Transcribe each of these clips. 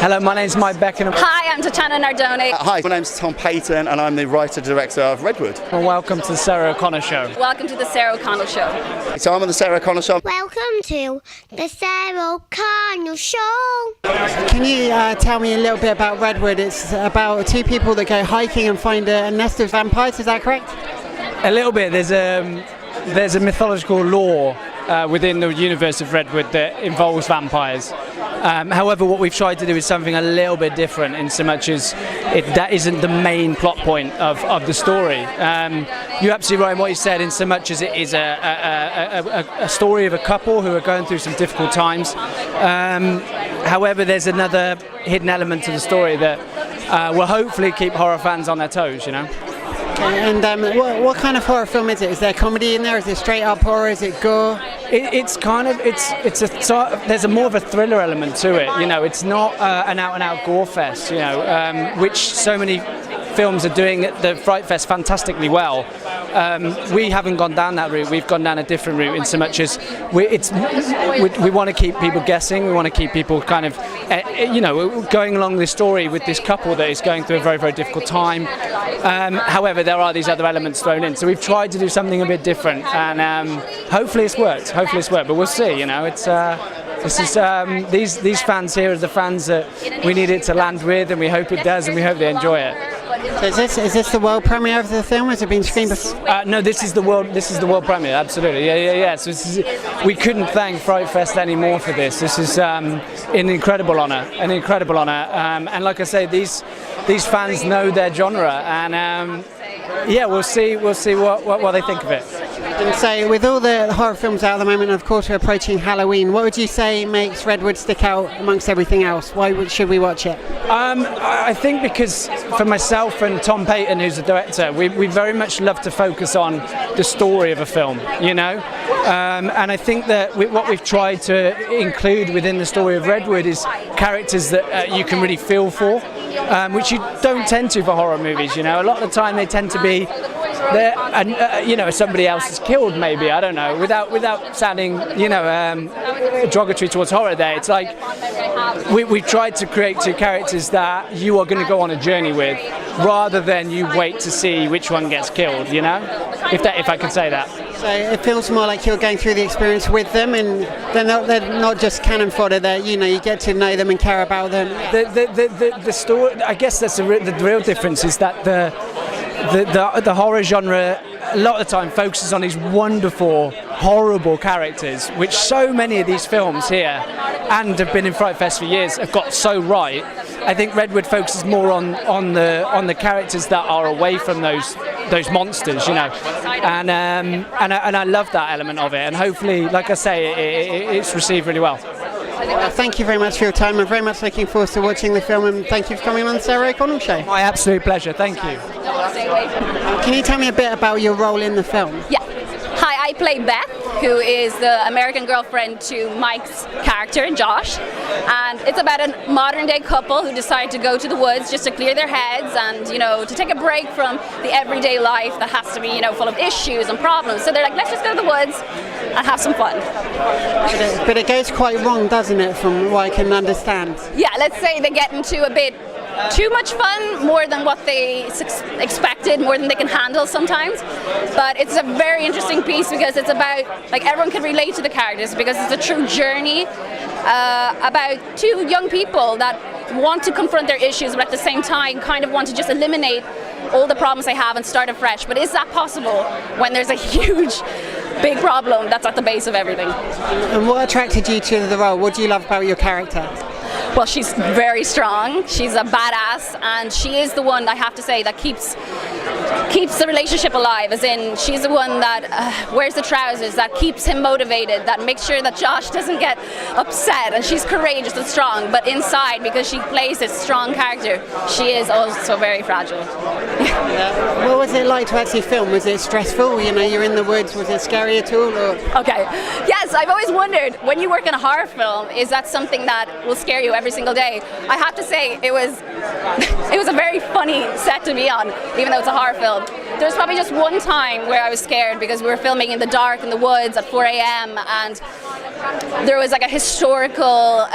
Hello, my name's Mike Beckenham. Hi, I'm Tatiana Nardone. Hi, my name's Tom Payton and I'm the writer-director of Redwood. And welcome to the Sarah O'Connor Show. Welcome to the Sarah O'Connor Show. So I'm on the Sarah O'Connor Show. Welcome to the Sarah O'Connor Show. Can you tell me a little bit about Redwood? It's about two people that go hiking and find a nest of vampires, is that correct? A little bit. There's a mythological lore within the universe of Redwood that involves vampires. However, what we've tried to do is something a little bit different in so much as that isn't the main plot point of the story. You're absolutely right in what you said in so much as it is a story of a couple who are going through some difficult times. However, there's another hidden element to the story that will hopefully keep horror fans on their toes, you know. And what kind of horror film is it? Is there comedy in there? Is it straight up horror? Is it gore? There's more of a thriller element to it. You know, it's not an out-and-out gore fest. You know, which so many films are doing at the Fright Fest fantastically well. We haven't gone down that route. We've gone down a different route in so much as we want to keep people guessing. We want to keep people kind of, going along this story with this couple that is going through a very, very difficult time. However, there are these other elements thrown in. So we've tried to do something a bit different, and hopefully it's worked. But we'll see. You know, it's. These fans here are the fans that we need it to land with, and we hope it does, and we hope they enjoy it. So is this the world premiere of the film? Has it been screened before? No, this is the world premiere. Absolutely, yeah. So we couldn't thank Fright Fest any more for this. This is an incredible honour, and like I say, these fans know their genre, and we'll see what they think of it. And so, with all the horror films out at the moment, of course we're approaching Halloween, what would you say makes Redwood stick out amongst everything else? Why should we watch it? I think because for myself and Tom Payton, who's the director, we very much love to focus on the story of a film, you know? And I think that what we've tried to include within the story of Redwood is characters that you can really feel for, which you don't tend to for horror movies, you know? A lot of the time they tend to be there, and somebody else is killed, maybe, I don't know, without sounding, derogatory towards horror there. It's like we tried to create two characters that you are going to go on a journey with, rather than you wait to see which one gets killed, you know, if I could say that. So it feels more like you're going through the experience with them, and they're not just cannon fodder. You get to know them and care about them. The story, I guess that's the real difference, is that the horror genre a lot of the time focuses on these wonderful, horrible characters, which so many of these films here, and have been in Fright Fest for years, have got so right. I think Redwood focuses more on the characters that are away from those monsters, you know, and I love that element of it, and hopefully, like I say, it's received really well. Thank you very much for your time. I'm very much looking forward to watching the film, and thank you for coming on the Sarah O'Connor Show. My absolute pleasure, thank you. Can you tell me a bit about your role in the film? Yeah. Hi, I play Beth, who is the American girlfriend to Mike's character, Josh. And it's about a modern day couple who decide to go to the woods just to clear their heads and, to take a break from the everyday life that has to be, full of issues and problems. So they're like, let's just go to the woods and have some fun. But it goes quite wrong, doesn't it, from what I can understand? Yeah, let's say they get into a bit too much fun, more than what they expected, more than they can handle sometimes. But it's a very interesting piece because it's about, everyone can relate to the characters because it's a true journey about two young people that want to confront their issues, but at the same time kind of want to just eliminate all the problems they have and start afresh. But is that possible when there's a huge, big problem that's at the base of everything? And what attracted you to the role? What do you love about your character? Well, she's very strong, she's a badass, and she is the one, I have to say, that keeps the relationship alive, as in she's the one that wears the trousers, that keeps him motivated, that makes sure that Josh doesn't get upset, and she's courageous and strong, but inside, because she plays this strong character, she is also very fragile. What was it like to actually film? Was it stressful? You're in the woods, was it scary at all? Or? Okay, yes, I've always wondered, when you work in a horror film, is that something that will scare you every single day? I have to say, it was a very funny set to be on, even though it's a horror film. There was probably just one time where I was scared because we were filming in the dark in the woods at 4 a.m. and there was like a historical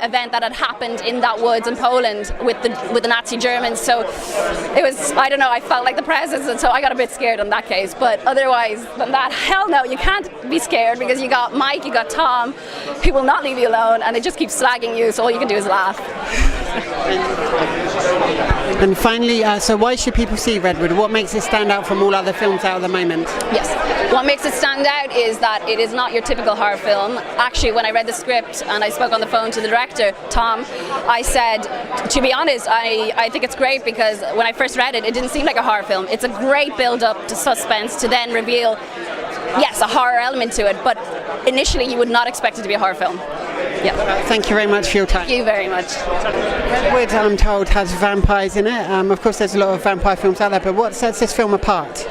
event that had happened in that woods in Poland with the Nazi Germans. So it was, I don't know, I felt like the presence, and so I got a bit scared on that case. But otherwise than that, hell no, you can't be scared because you got Mike, you got Tom, who will not leave you alone, and they just keep slagging you, so all you can do is laugh. And finally, so why should people see Redwood? What makes it stand out from all other films out at the moment? Yes. What makes it stand out is that it is not your typical horror film. Actually, when I read the script and I spoke on the phone to the director, Tom, I said, to be honest, I think it's great because when I first read it, it didn't seem like a horror film. It's a great build-up to suspense to then reveal, yes, a horror element to it, but initially you would not expect it to be a horror film. Yeah. Thank you very much for your time. Thank you very much. Redwood, I'm told, has vampires in it. Of course, there's a lot of vampire films out there, but what sets this film apart?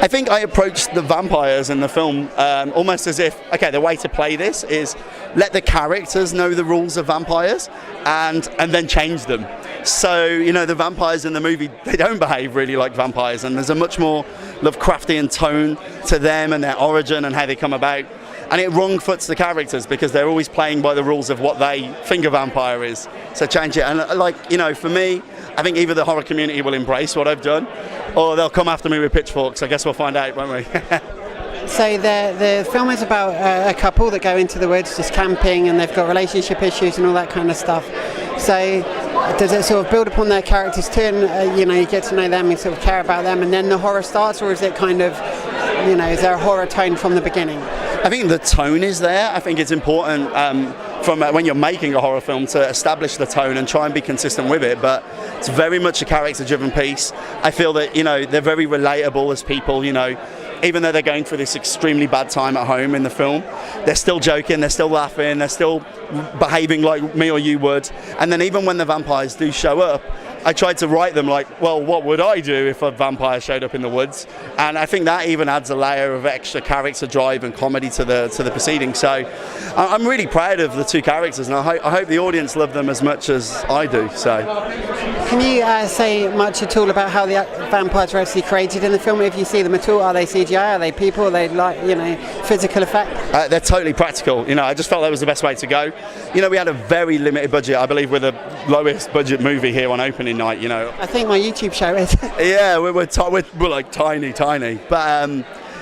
I think I approached the vampires in the film almost as if, okay, the way to play this is let the characters know the rules of vampires and then change them. So, you know, the vampires in the movie, they don't behave really like vampires, and there's a much more Lovecraftian tone to them and their origin and how they come about. And it wrong-foots the characters because they're always playing by the rules of what they think a vampire is. So change it. And like, you know, for me, I think either the horror community will embrace what I've done or they'll come after me with pitchforks. I guess we'll find out, won't we? So the film is about a couple that go into the woods just camping, and they've got relationship issues and all that kind of stuff. So does it sort of build upon their characters too, and you know, you get to know them, you sort of care about them, and then the horror starts, or is it kind of, you know, is there a horror tone from the beginning? I think the tone is there. I think it's important from when you're making a horror film to establish the tone and try and be consistent with it, but it's very much a character-driven piece. I feel that, you know, they're very relatable as people, you know. Even though they're going through this extremely bad time at home in the film, they're still joking, they're still laughing, they're still behaving like me or you would. And then even when the vampires do show up, I tried to write them like, well, what would I do if a vampire showed up in the woods? And I think that even adds a layer of extra character drive and comedy to the proceedings. So I'm really proud of the two characters, and I hope the audience love them as much as I do. So, can you say much at all about how the vampires were actually created in the film? If you see them at all, are they CGI? Are they people? Are they, like, you know, physical effect? They're totally practical. You know, I just felt that was the best way to go. You know, we had a very limited budget. I believe we're the lowest budget movie here on opening night. You know, I think my YouTube show is. Yeah, we're like tiny, but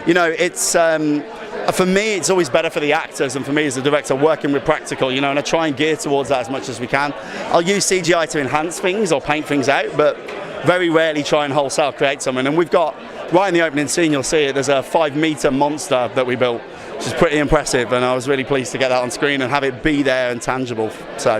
you know, it's for me, it's always better for the actors and for me as a director working with practical. You know, and I try and gear towards that as much as we can. I'll use CGI to enhance things or paint things out, but very rarely try and wholesale create something. And we've got right in the opening scene, you'll see it. There's a 5-meter monster that we built, which is pretty impressive, and I was really pleased to get that on screen and have it be there and tangible. So.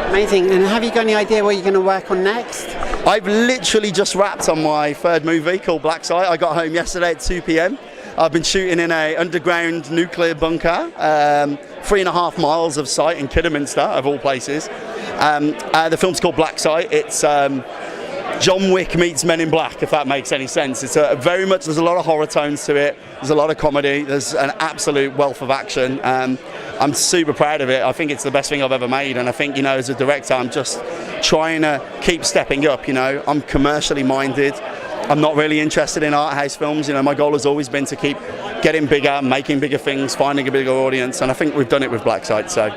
Amazing. And have you got any idea what you're going to work on next? I've literally just wrapped on my third movie called Black Site. I got home yesterday at 2 p.m. I've been shooting in an underground nuclear bunker, 3.5 miles of site in Kidderminster, of all places. The film's called Black Site. It's John Wick meets Men in Black, if that makes any sense. It's very much, there's a lot of horror tones to it, there's a lot of comedy, there's an absolute wealth of action. I'm super proud of it. I think it's the best thing I've ever made, and I think, you know, as a director, I'm just trying to keep stepping up. You know, I'm commercially minded. I'm not really interested in art house films. You know, my goal has always been to keep getting bigger, making bigger things, finding a bigger audience, and I think we've done it with Black Site. So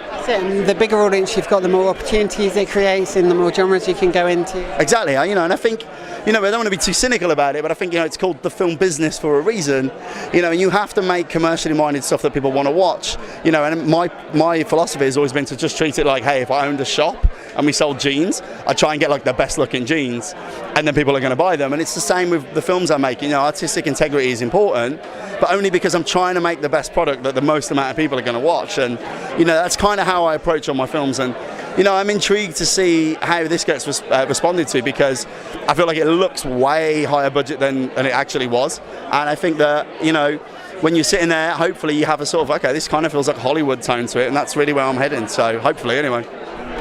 the bigger audience you've got, the more opportunities it creates and the more genres you can go into. Exactly, you know, and I think, you know, I don't want to be too cynical about it, but I think, you know, it's called the film business for a reason. You know, and you have to make commercially minded stuff that people want to watch. You know, and my philosophy has always been to just treat it like, hey, if I owned a shop and we sold jeans, I try and get like the best looking jeans, and then people are going to buy them. And it's the same with the films I make. You know, artistic integrity is important, but only because I'm trying to make the best product that the most amount of people are going to watch. And, you know, that's kind of how I approach all my films. And, you know, I'm intrigued to see how this gets responded to, because I feel like it looks way higher budget than it actually was. And I think that, you know, when you're sitting there, hopefully you have a sort of, okay, this kind of feels like Hollywood tone to it, and that's really where I'm heading. So hopefully, anyway.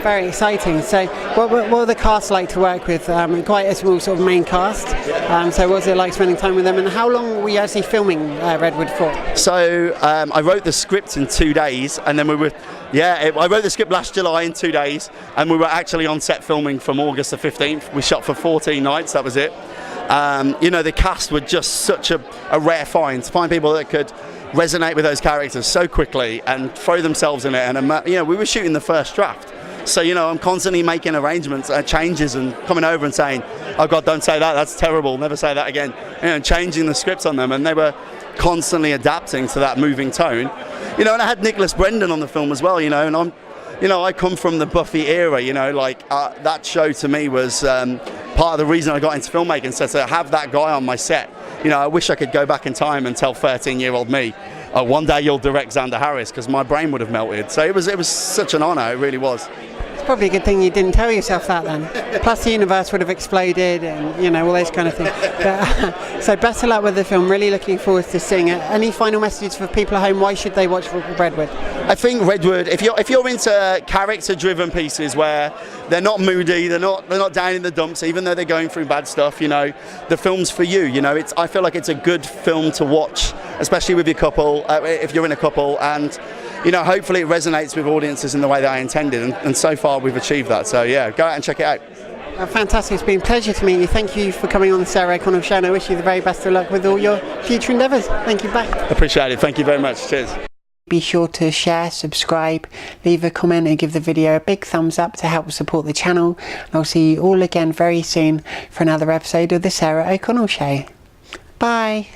Very exciting. So what were the cast like to work with? Quite a small sort of main cast. So what was it like spending time with them, and how long were you actually filming Redwood for? So I wrote the script in 2 days, and then I wrote the script last July in 2 days, and we were actually on set filming from August the 15th. We shot for 14 nights, that was it. You know, the cast were just such a rare find. To find people that could resonate with those characters so quickly and throw themselves in it. And you know, we were shooting the first draft, so you know, I'm constantly making arrangements, changes, and coming over and saying, "Oh God, don't say that. That's terrible. Never say that again." You know, changing the scripts on them, and they were constantly adapting to that moving tone. You know, and I had Nicholas Brendan on the film as well. You know, and I come from the Buffy era. You know, like that show to me was part of the reason I got into filmmaking. So to have that guy on my set, you know, I wish I could go back in time and tell 13-year-old me, one day you'll direct Xander Harris, because my brain would have melted. So it was such an honour, it really was. It's probably a good thing you didn't tell yourself that then. Plus the universe would have exploded and, you know, all those kind of things. But, so best of luck with the film. Really looking forward to seeing it. Any final messages for people at home? Why should they watch Redwood? I think Redwood, if you're into character-driven pieces where they're not moody, they're not down in the dumps, even though they're going through bad stuff, you know, the film's for you. You know, I feel like it's a good film to watch, especially with your couple, if you're in a couple, and you know, hopefully it resonates with audiences in the way that I intended, and so far we've achieved that. So yeah, go out and check it out. Fantastic. It's been a pleasure to meet you. Thank you for coming on the Sarah O'Connell Show, and I wish you the very best of luck with all your future endeavours. Thank you. Bye. Appreciate it. Thank you very much. Cheers. Be sure to share, subscribe, leave a comment and give the video a big thumbs up to help support the channel. And I'll see you all again very soon for another episode of the Sarah O'Connell Show. Bye.